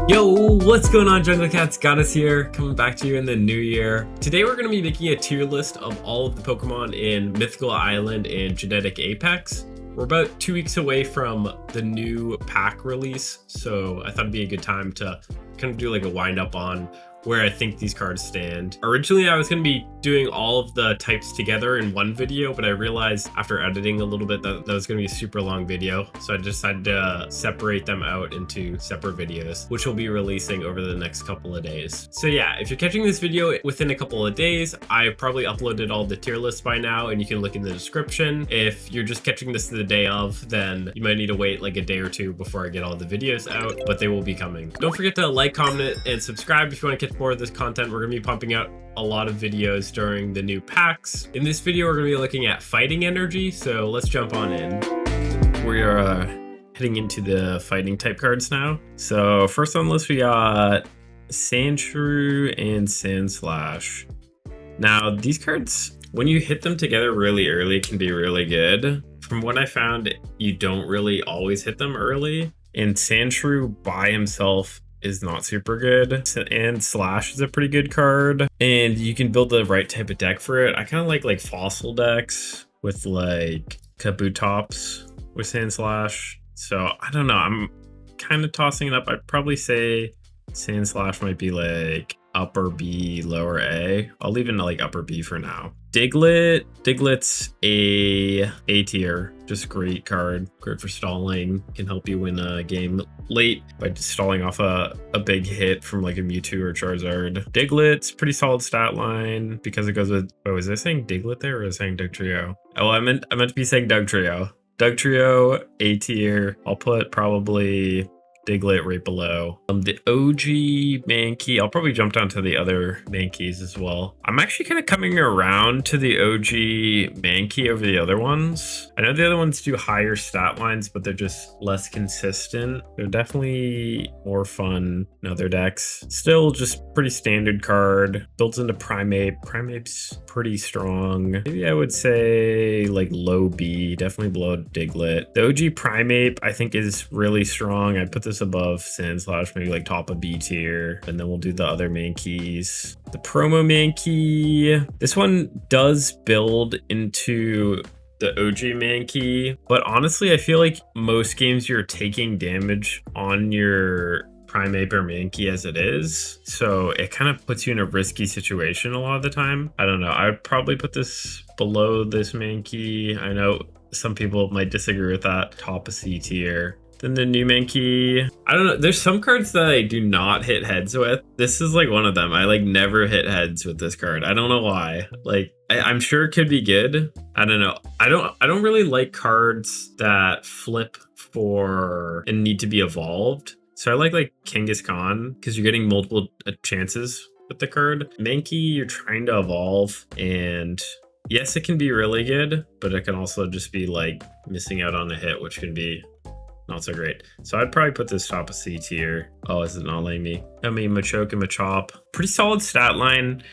Yo, what's going on, Jungle Cats? Got us here, coming back to you in the new year. Today we're going to be making a tier list of all of the Pokemon in Mythical Island and Genetic Apex. We're about 2 weeks away from the new pack release, so I thought it'd be a good time to kind of do like a wind up on where I think these cards stand. Originally, I was going to be doing all of the types together in one video, but I realized after editing a little bit that was going to be a super long video. So I decided to separate them out into separate videos, which will be releasing over the next couple of days. So yeah, if you're catching this video within a couple of days, I probably uploaded all the tier lists by now, and you can look in the description. If you're just catching this the day of, then you might need to wait like a day or two before I get all the videos out, but they will be coming. Don't forget to like, comment, and subscribe if you want to catch more of this content. We're going to be pumping out a lot of videos during the new packs. In this video, we're going to be looking at fighting energy, so let's jump on in. We are heading into the fighting type cards now. So first on the list, we got Sandshrew and Sandslash. Now these cards, when you hit them together really early, can be really good. From what I found, you don't really always hit them early, and Sandshrew by himself is not super good, and Slash is a pretty good card, and you can build the right type of deck for it. I kind of like fossil decks with like Kabutops with Sandslash, so I don't know, I'm kind of tossing it up. I'd probably say Sandslash might be like upper B, lower A. I'll leave it in like upper B for now. Diglett's A tier, just great card, great for stalling, can help you win a game late by just stalling off a big hit from like a Mewtwo or Charizard. Diglett's pretty solid stat line because it goes with, oh, was I saying Diglett there or was I saying Dugtrio? Oh, I meant to be saying Dugtrio. Dugtrio, A tier. I'll put probably Diglett right below. The OG Mankey, I'll probably jump down to the other Mankeys as well. I'm actually kind of coming around to the OG Mankey over the other ones. I know the other ones do higher stat lines, but they're just less consistent. They're definitely more fun in other decks. Still just pretty standard card. Builds into Primeape. Primeape's pretty strong. Maybe I would say like low B, definitely below Diglett. The OG Primeape I think is really strong. I'd put this above Sandslash, maybe like top of B tier, and then we'll do the other Mankeys. The promo Mankey, this one does build into the OG Mankey, but honestly I feel like most games you're taking damage on your Primeape or Mankey as it is, so it kind of puts you in a risky situation a lot of the time. I don't know, I would probably put this below this Mankey. I know some people might disagree with that. Top of C tier. Then the new Mankey, I don't know, there's some cards that I do not hit heads with. This is like one of them. I like never hit heads with this card. I don't know why. Like I'm sure it could be good. I don't know. I don't really like cards that flip for and need to be evolved. So I like Kangaskhan because you're getting multiple chances with the card. Mankey, you're trying to evolve, and yes, it can be really good, but it can also just be like missing out on a hit, which can be not so great. So I'd probably put this top of C tier. Oh, is it not letting me? I mean, Machoke and Machop, pretty solid stat line.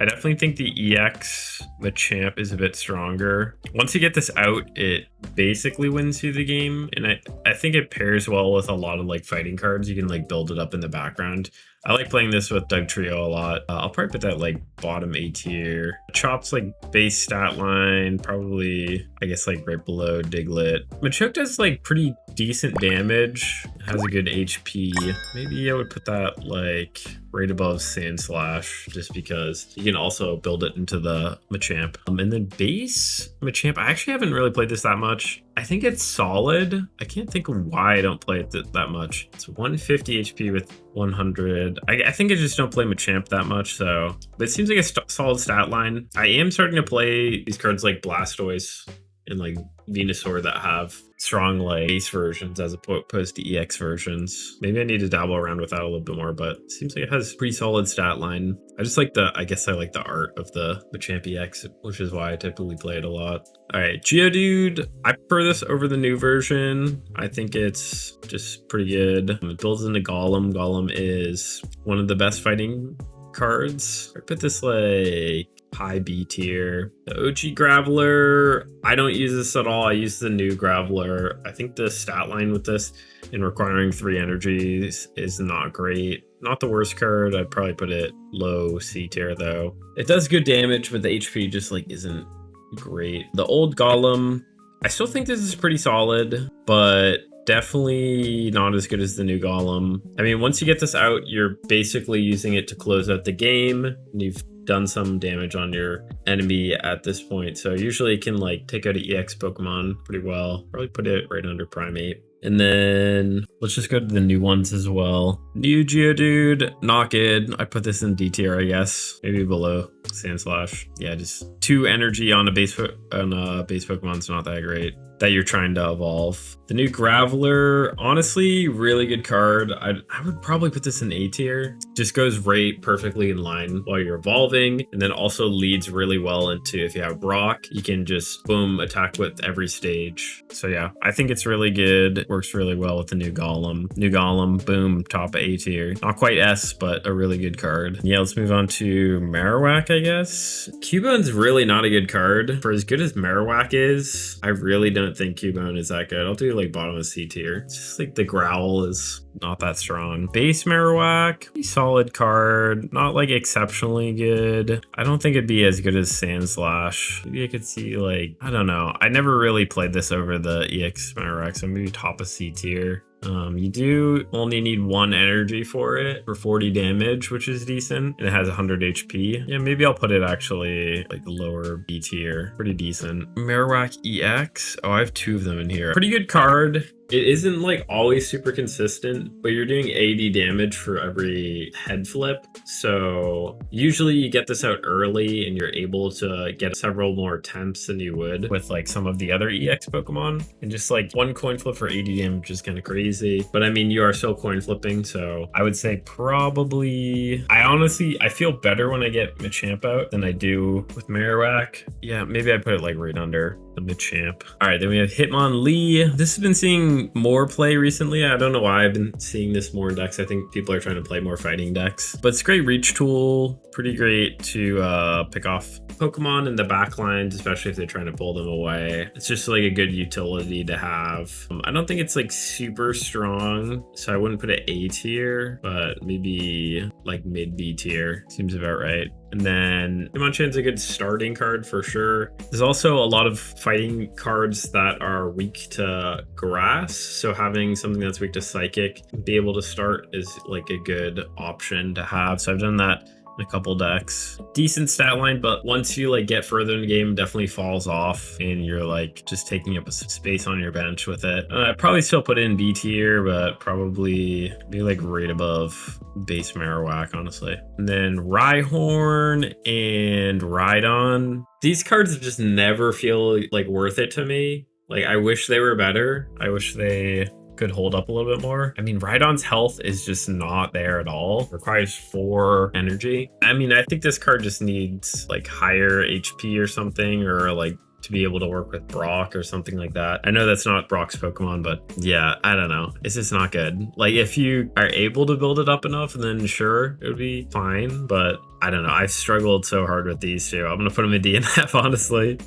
I definitely think the EX Machamp is a bit stronger. Once you get this out, it basically wins you the game, and I think it pairs well with a lot of like fighting cards. You can like build it up in the background. I like playing this with Dugtrio a lot. I'll probably put that like bottom A tier. Chop's like base stat line, probably I guess like right below Diglett. Machoke does like pretty decent damage, has a good HP. Maybe I would put that like right above Sandslash, just because you can also build it into the Machamp. And then base Machamp, I actually haven't really played this that much. I think it's solid. I can't think of why I don't play it that much. It's 150 HP with 100. I think I just don't play Machamp that much, so. But it seems like a solid stat line. I am starting to play these cards like Blastoise and like Venusaur that have strong like base versions as opposed to EX versions. Maybe I need to dabble around with that a little bit more, but it seems like it has pretty solid stat line. I just like I guess I like the art of the Machamp EX, which is why I typically play it a lot. All right, Geodude, I prefer this over the new version. I think it's just pretty good. It builds into Golem. Golem is one of the best fighting cards. I put this like high B tier. The OG Graveler, I don't use this at all. I use the new Graveler. I think the stat line with this in requiring 3 energies is not great. Not the worst card. I'd probably put it low C tier though. It does good damage, but the HP just like isn't great. The old Golem, I still think this is pretty solid, but definitely not as good as the new Golem. I mean, once you get this out, you're basically using it to close out the game, and you've done some damage on your enemy at this point. So usually it can like take out an EX Pokemon pretty well. Probably put it right under Primate. And then let's just go to the new ones as well. New Geodude, not good. I put this in D tier, I guess. Maybe below Sandslash. Yeah, just 2 energy on a base Pokemon's not that great that you're trying to evolve. The new Graveler, honestly, really good card. I would probably put this in A tier. Just goes right perfectly in line while you're evolving, and then also leads really well into, if you have Brock, you can just boom attack with every stage. So yeah, I think it's really good. Works really well with the new Golem. New Golem, boom, top A tier. Not quite S, but a really good card. Yeah, let's move on to Marowak, I guess. Cubone's really not a good card. For as good as Marowak is, I really don't think Cubone is that good. I'll do like bottom of C tier. It's just like the growl is not that strong. Base Marowak, pretty solid card. Not like exceptionally good. I don't think it'd be as good as Sandslash. Maybe I could see like, I don't know. I never really played this over the EX Marowak, so maybe top of C tier. You do only need 1 energy for it for 40 damage, which is decent, and it has 100 HP. Yeah, maybe I'll put it actually like lower B tier. Pretty decent. Marowak EX. Oh, I have 2 of them in here. Pretty good card. It isn't like always super consistent, but you're doing 80 damage for every head flip. So usually you get this out early and you're able to get several more attempts than you would with like some of the other EX Pokemon. And just like 1 coin flip for 80 damage is kind of crazy. But I mean, you are still coin flipping. So I would say probably, I feel better when I get Machamp out than I do with Marowak. Yeah, maybe I put it like right under the Machamp. All right, then we have Hitmonlee. This has been seeing more play recently. I don't know why I've been seeing this more in decks. I think people are trying to play more fighting decks, but it's a great reach tool. Pretty great to pick off Pokemon in the back lines, especially if they're trying to pull them away. It's just like a good utility to have. I don't think it's like super strong, so I wouldn't put it A tier, but maybe like mid B tier. Seems about right. And then Hitmonchan's a good starting card for sure. There's also a lot of fighting cards that are weak to grass, so having something that's weak to psychic and be able to start is like a good option to have. So I've done that in a couple decks. Decent stat line, but once you like get further in the game, it definitely falls off and you're like just taking up a space on your bench with it. I'd probably still put it in B tier, but probably be like right above base Marowak, honestly. And then Rhyhorn and Rhydon. These cards just never feel like worth it to me. Like, I wish they were better. I wish they could hold up a little bit more. I mean, Rhydon's health is just not there at all. Requires 4 energy. I mean, I think this card just needs like higher HP or something, or like to be able to work with Brock or something like that. I know that's not Brock's Pokemon, but yeah, I don't know. It's just not good. Like, if you are able to build it up enough, then sure, it would be fine. But I don't know. I've struggled so hard with these two. I'm gonna put them in D and F, honestly.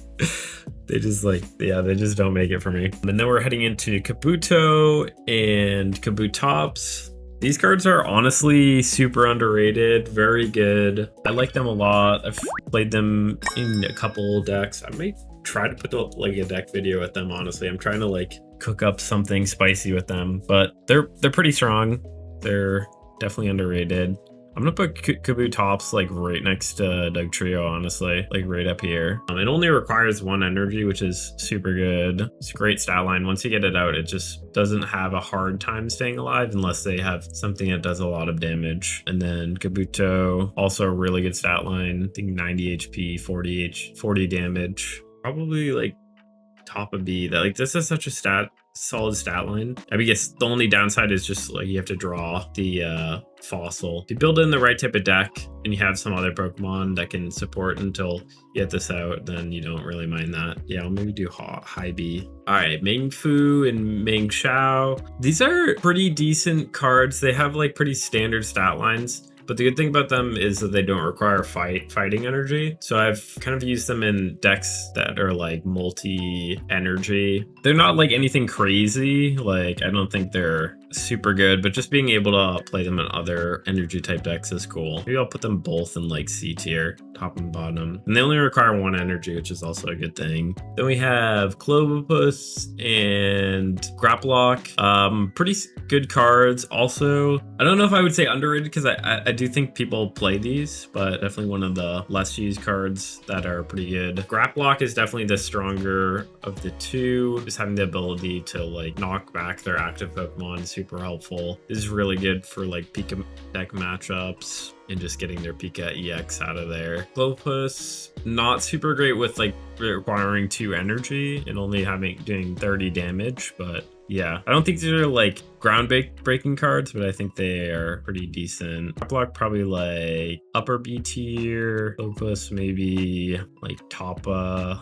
They just like, yeah, they just don't make it for me. And then we're heading into Kabuto and Kabutops. These cards are honestly super underrated, very good. I like them a lot. I've played them in a couple decks. I might try to put up like a deck video with them, honestly. I'm trying to like cook up something spicy with them, but they're pretty strong. They're definitely underrated. I'm gonna put Kabutops like right next to Dugtrio, honestly, like right up here. It only requires 1 energy, which is super good. It's a great stat line. Once you get it out, it just doesn't have a hard time staying alive unless they have something that does a lot of damage. And then Kabuto, also a really good stat line. I think 90 HP, 40 damage. Probably like top of B. That like, this is such a solid stat line. I guess the only downside is just like you have to draw the fossil. If you build in the right type of deck and you have some other Pokemon that can support until you get this out, then you don't really mind that. Yeah, I'll maybe do high B. All right, Mingfu and Mingxiao. These are pretty decent cards. They have like pretty standard stat lines, but the good thing about them is that they don't require fighting energy. So I've kind of used them in decks that are like multi-energy. They're not like anything crazy. Like, I don't think they're super good, but just being able to play them in other energy type decks is cool. Maybe I'll put them both in like C tier, top and bottom. And they only require 1 energy, which is also a good thing. Then we have Clovopus and Graplock. Pretty good cards. Also, I don't know if I would say underrated, because I do think people play these, but definitely one of the less used cards that are pretty good. Graplock is definitely the stronger of the two. Just having the ability to like knock back their active Pokemon is super helpful. This is really good for like Pika deck matchups and just getting their Pika EX out of there. Clovopus, not super great with like requiring 2 energy and only doing 30 damage, but yeah, I don't think these are like ground-breaking cards, but I think they are pretty decent. Block probably like upper B tier. Clovopus maybe like top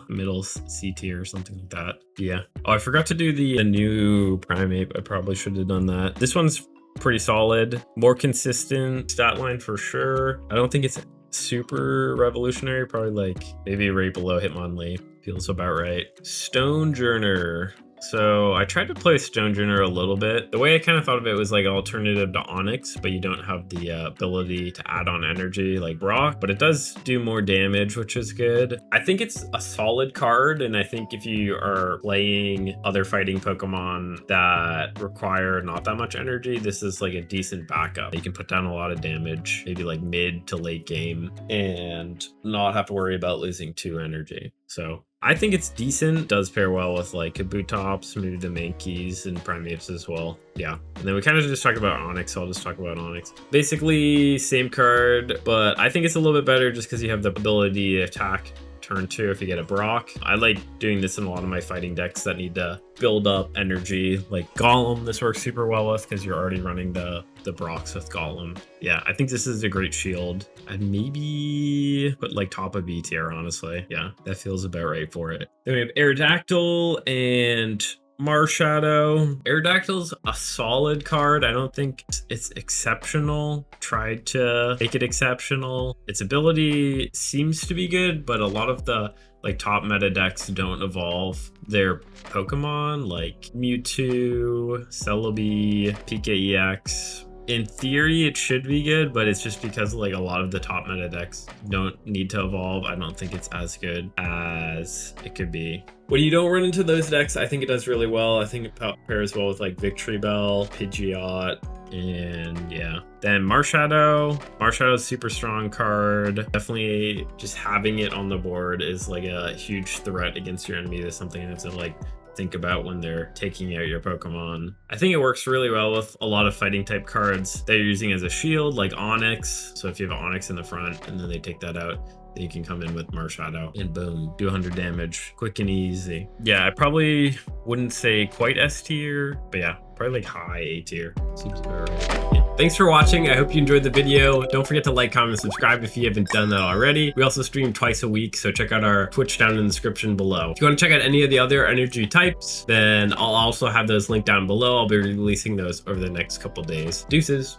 middle C tier or something like that. Yeah. Oh, I forgot to do the new Primate. I probably should have done that. This one's pretty solid, more consistent stat line for sure. I don't think it's super revolutionary, probably like maybe right below Hitmonlee. Feels about right. Stonejourner. So I tried to play Stonejourner a little bit. The way I kind of thought of it was like alternative to Onyx, but you don't have the ability to add on energy like Brock, but it does do more damage, which is good. I think it's a solid card, and I think if you are playing other fighting Pokemon that require not that much energy, this is like a decent backup. You can put down a lot of damage, maybe like mid to late game, and not have to worry about losing 2 energy. So I think it's decent. Does pair well with like Kabutops, maybe the Mankeys and Primates as well. Yeah. And then we kind of just talked about Onyx, so I'll just talk about Onyx. Basically, same card, but I think it's a little bit better just because you have the ability to attack turn 2 if you get a Brock. I like doing this in a lot of my fighting decks that need to build up energy, like Golem. This works super well with because you're already running the Brocks with Golem. Yeah, I think this is a great shield. I'd maybe put like top of B tier, honestly. Yeah, that feels about right for it. Then we have Aerodactyl and Marshadow. Aerodactyl's a solid card. I don't think it's exceptional. Tried to make it exceptional. Its ability seems to be good, but a lot of the like top meta decks don't evolve their Pokemon, like Mewtwo, Celebi, Pika EX. In theory, it should be good, but it's just because like a lot of the top meta decks don't need to evolve. I don't think it's as good as it could be. When you don't run into those decks, I think it does really well. I think it pairs well with like Victory Bell, Pidgeot, and yeah. Then Marshadow. Marshadow's super strong card. Definitely just having it on the board is like a huge threat against your enemy. That's something you have to like think about when they're taking out your Pokemon. I think it works really well with a lot of fighting type cards that you're using as a shield, like Onyx. So if you have Onyx in the front and then they take that out, then you can come in with Marshadow and boom, do 100 damage, quick and easy. Yeah, I probably wouldn't say quite S tier, but yeah, probably like high A tier. Seems about right. Yeah. Thanks for watching. I hope you enjoyed the video. Don't forget to like, comment, and subscribe if you haven't done that already. We also stream twice a week, so check out our Twitch down in the description below. If you want to check out any of the other energy types, then I'll also have those linked down below. I'll be releasing those over the next couple days. Deuces.